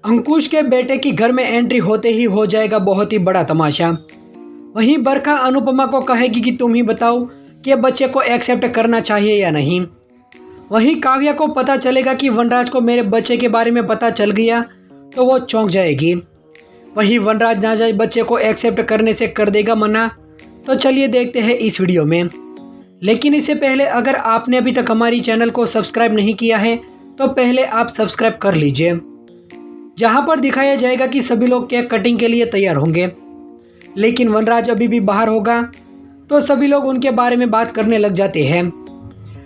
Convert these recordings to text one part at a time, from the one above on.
अंकुश के बेटे की घर में एंट्री होते ही हो जाएगा बहुत ही बड़ा तमाशा। वहीं बरखा अनुपमा को कहेगी कि तुम ही बताओ कि बच्चे को एक्सेप्ट करना चाहिए या नहीं। वहीं काव्या को पता चलेगा कि वनराज को मेरे बच्चे के बारे में पता चल गया तो वो चौंक जाएगी। वहीं वनराज नाजायज बच्चे को एक्सेप्ट करने से कर देगा मना। तो चलिए देखते हैं इस वीडियो में। लेकिन इससे पहले अगर आपने अभी तक हमारी चैनल को सब्सक्राइब नहीं किया है तो पहले आप सब्सक्राइब कर लीजिए, जहां पर दिखाया जाएगा कि सभी लोग केक कटिंग के लिए तैयार होंगे। लेकिन वनराज अभी भी बाहर होगा तो सभी लोग उनके बारे में बात करने लग जाते हैं।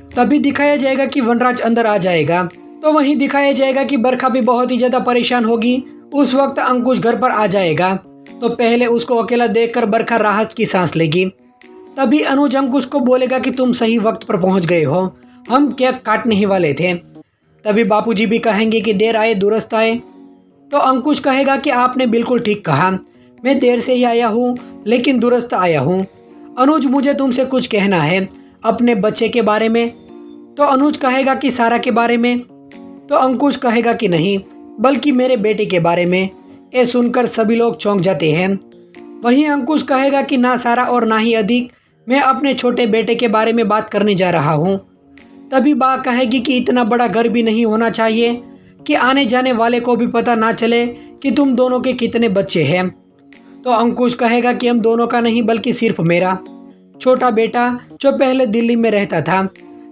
तभी दिखाया जाएगा कि वनराज अंदर आ जाएगा। तो वहीं दिखाया जाएगा कि बरखा भी बहुत ही ज़्यादा परेशान होगी। उस वक्त अंकुश घर पर आ जाएगा तो पहले उसको अकेला देखकर बरखा राहत की सांस लेगी। तभी अनुज अंकुश को बोलेगा कि तुम सही वक्त पर पहुंच गए हो, हम केक काटने ही वाले थे। तभी बापूजी भी कहेंगे कि देर आए दुरुस्त आए। तो अंकुश कहेगा कि आपने बिल्कुल ठीक कहा, मैं देर से ही आया हूँ लेकिन दुरुस्त आया हूँ। अनुज मुझे तुमसे कुछ कहना है अपने बच्चे के बारे में। तो अनुज कहेगा कि सारा के बारे में। तो अंकुश कहेगा कि नहीं बल्कि मेरे बेटे के बारे में। ये सुनकर सभी लोग चौंक जाते हैं। वहीं अंकुश कहेगा कि ना सारा और ना ही अधिक, मैं अपने छोटे बेटे के बारे में बात करने जा रहा हूँ। तभी बा कहेगी कि इतना बड़ा घर भी नहीं होना चाहिए कि आने जाने वाले को भी पता ना चले कि तुम दोनों के कितने बच्चे हैं। तो अंकुश कहेगा कि हम दोनों का नहीं बल्कि सिर्फ मेरा छोटा बेटा जो पहले दिल्ली में रहता था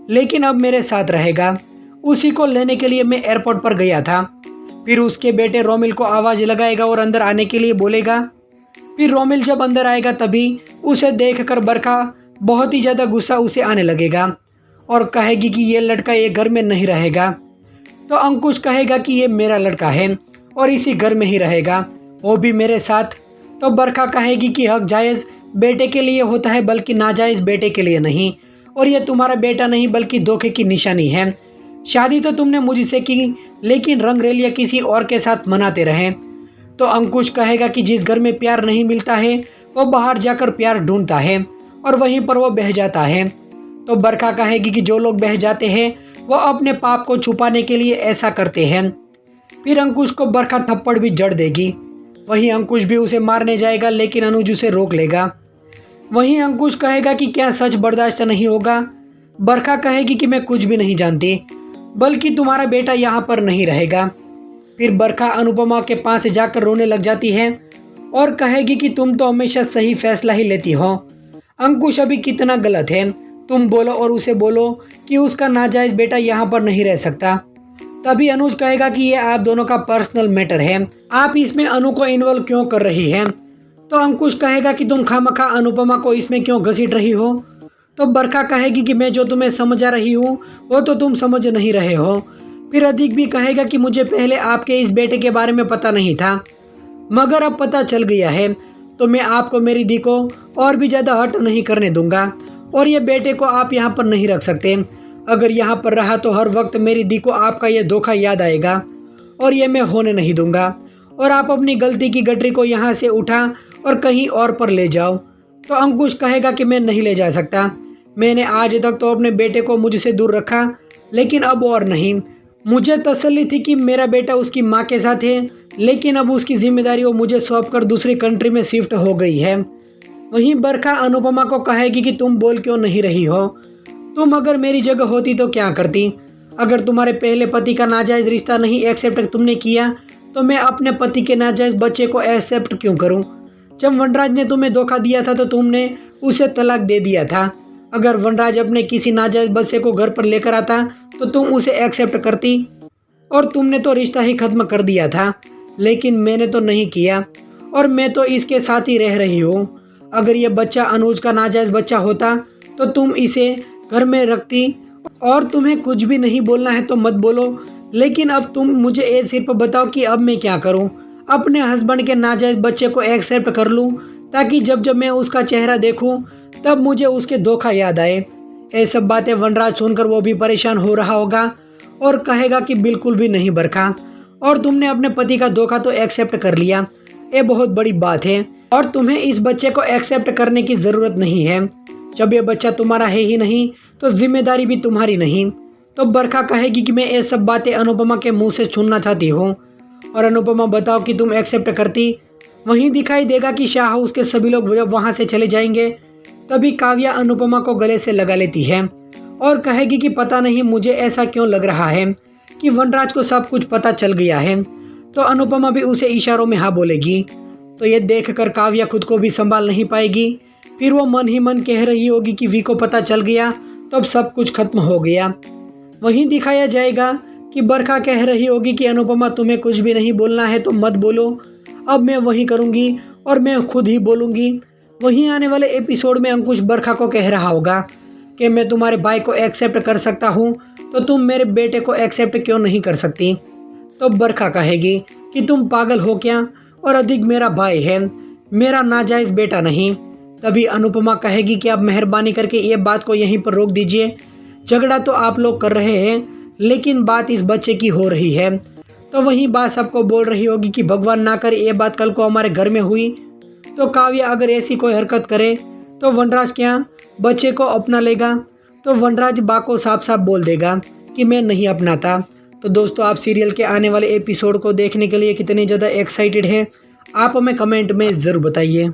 लेकिन अब मेरे साथ रहेगा, उसी को लेने के लिए मैं एयरपोर्ट पर गया था। फिर उसके बेटे रोमिल को आवाज़ लगाएगा और अंदर आने के लिए बोलेगा। फिर रोमिल जब अंदर आएगा तभी उसे देखकर बरखा बहुत ही ज़्यादा गुस्सा उसे आने लगेगा और कहेगी कि ये लड़का ये घर में नहीं रहेगा। तो अंकुश कहेगा कि ये मेरा लड़का है और इसी घर में ही रहेगा, वो भी मेरे साथ। तो बरखा कहेगी कि हक जायज़ बेटे के लिए होता है बल्कि नाजायज़ बेटे के लिए नहीं, और ये तुम्हारा बेटा नहीं बल्कि धोखे की निशानी है। शादी तो तुमने मुझसे की लेकिन रंगरेलिया किसी और के साथ मनाते रहे। तो अंकुश कहेगा कि जिस घर में प्यार नहीं मिलता है वो बाहर जाकर प्यार ढूंढता है और वहीं पर वो बह जाता है। तो बरखा कहेगी कि जो लोग बह जाते हैं वो अपने पाप को छुपाने के लिए ऐसा करते हैं। फिर अंकुश को बरखा थप्पड़ भी जड़ देगी। वहीं अंकुश भी उसे मारने जाएगा लेकिन अनुज उसे रोक लेगा। वहीं अंकुश कहेगा कि क्या सच बर्दाश्त नहीं होगा। बरखा कहेगी कि मैं कुछ भी नहीं जानती बल्कि तुम्हारा बेटा यहाँ पर नहीं रहेगा। फिर बरखा अनुपमा के पास जाकर रोने लग जाती है और कहेगी कि तुम तो हमेशा सही फैसला ही लेती हो। अंकुश अभी कितना गलत है, तुम बोलो और उसे बोलो कि उसका नाजायज़ बेटा यहाँ पर नहीं रह सकता। तभी अनुज कहेगा कि ये आप दोनों का पर्सनल मैटर है, आप इसमें अनु को इन्वॉल्व क्यों कर रही हैं। तो अंकुश कहेगा कि तुम खामखा अनुपमा को इसमें क्यों घसीट रही हो। तो बरखा कहेगी कि मैं जो तुम्हें समझा रही हूँ वो तो तुम समझ नहीं रहे हो। फिर अधिक भी कहेगा कि मुझे पहले आपके इस बेटे के बारे में पता नहीं था मगर अब पता चल गया है तो मैं आपको मेरी दी को और भी ज़्यादा हर्ट नहीं करने दूंगा, और ये बेटे को आप यहाँ पर नहीं रख सकते। अगर यहाँ पर रहा तो हर वक्त मेरी दी को आपका ये धोखा याद आएगा और ये मैं होने नहीं दूंगा, और आप अपनी गलती की गठरी को यहाँ से उठा और कहीं और पर ले जाओ। तो अंकुश कहेगा कि मैं नहीं ले जा सकता, मैंने आज तक तो अपने बेटे को मुझसे दूर रखा लेकिन अब और नहीं। मुझे तसल्ली थी कि मेरा बेटा उसकी माँ के साथ है लेकिन अब उसकी जिम्मेदारी वो मुझे सौंपकर दूसरी कंट्री में शिफ्ट हो गई है। वहीं बरखा अनुपमा को कहेगी कि तुम बोल क्यों नहीं रही हो, तुम अगर मेरी जगह होती तो क्या करती। अगर तुम्हारे पहले पति का नाजायज़ रिश्ता नहीं एक्सेप्ट तुमने किया तो मैं अपने पति के नाजायज़ बच्चे को एक्सेप्ट क्यों करूं। जब वनराज ने तुम्हें धोखा दिया था तो तुमने उसे तलाक दे दिया था। अगर वनराज अपने किसी नाजायज़ बच्चे को घर पर लेकर आता तो तुम उसे एक्सेप्ट करती, और तुमने तो रिश्ता ही खत्म कर दिया था। लेकिन मैंने तो नहीं किया और मैं तो इसके साथ ही रह रही हूँ। अगर ये बच्चा अनुज का नाजायज़ बच्चा होता तो तुम इसे घर में रखती, और तुम्हें कुछ भी नहीं बोलना है तो मत बोलो। लेकिन अब तुम मुझे ये सिर्फ बताओ कि अब मैं क्या करूं। अपने हस्बैंड के नाजायज़ बच्चे को एक्सेप्ट कर लूं ताकि जब जब मैं उसका चेहरा देखूं तब मुझे उसके धोखा याद आए। ये सब बातें वनराज सुनकर वो भी परेशान हो रहा होगा और कहेगा कि बिल्कुल भी नहीं बरखा, और तुमने अपने पति का धोखा तो एक्सेप्ट कर लिया, ये बहुत बड़ी बात है और तुम्हें इस बच्चे को एक्सेप्ट करने की ज़रूरत नहीं है। जब ये बच्चा तुम्हारा है ही नहीं तो जिम्मेदारी भी तुम्हारी नहीं। तो बरखा कहेगी कि मैं ये सब बातें अनुपमा के मुंह से सुनना चाहती हूँ, और अनुपमा बताओ कि तुम एक्सेप्ट करती। वहीं दिखाई देगा कि शाह हाउस के सभी लोग जब वहाँ से चले जाएंगे तभी काव्या अनुपमा को गले से लगा लेती है और कहेगी कि पता नहीं मुझे ऐसा क्यों लग रहा है कि वनराज को सब कुछ पता चल गया है। तो अनुपमा भी उसे इशारों में हाँ बोलेगी। तो ये देखकर काव्या खुद को भी संभाल नहीं पाएगी। फिर वो मन ही मन कह रही होगी कि वी को पता चल गया तो अब सब कुछ खत्म हो गया। वहीं दिखाया जाएगा कि बरखा कह रही होगी कि अनुपमा तुम्हें कुछ भी नहीं बोलना है तो मत बोलो, अब मैं वही करूँगी और मैं खुद ही बोलूँगी। वहीं आने वाले एपिसोड में अंकुश बरखा को कह रहा होगा कि मैं तुम्हारे भाई को एक्सेप्ट कर सकता हूँ तो तुम मेरे बेटे को एक्सेप्ट क्यों नहीं कर सकती। तो बरखा कहेगी कि तुम पागल हो क्या, और अधिक मेरा भाई है, मेरा नाजायज़ बेटा नहीं। तभी अनुपमा कहेगी कि आप मेहरबानी करके ये बात को यहीं पर रोक दीजिए। झगड़ा तो आप लोग कर रहे हैं लेकिन बात इस बच्चे की हो रही है। तो वहीं बात सबको बोल रही होगी कि भगवान ना करे ये बात कल को हमारे घर में हुई तो काव्या अगर ऐसी कोई हरकत करे तो वनराज क्या बच्चे को अपना लेगा। तो वनराज बा को साफ साफ बोल देगा कि मैं नहीं अपनाता। तो दोस्तों, आप सीरियल के आने वाले एपिसोड को देखने के लिए कितने ज़्यादा एक्साइटेड हैं आप हमें कमेंट में ज़रूर बताइए।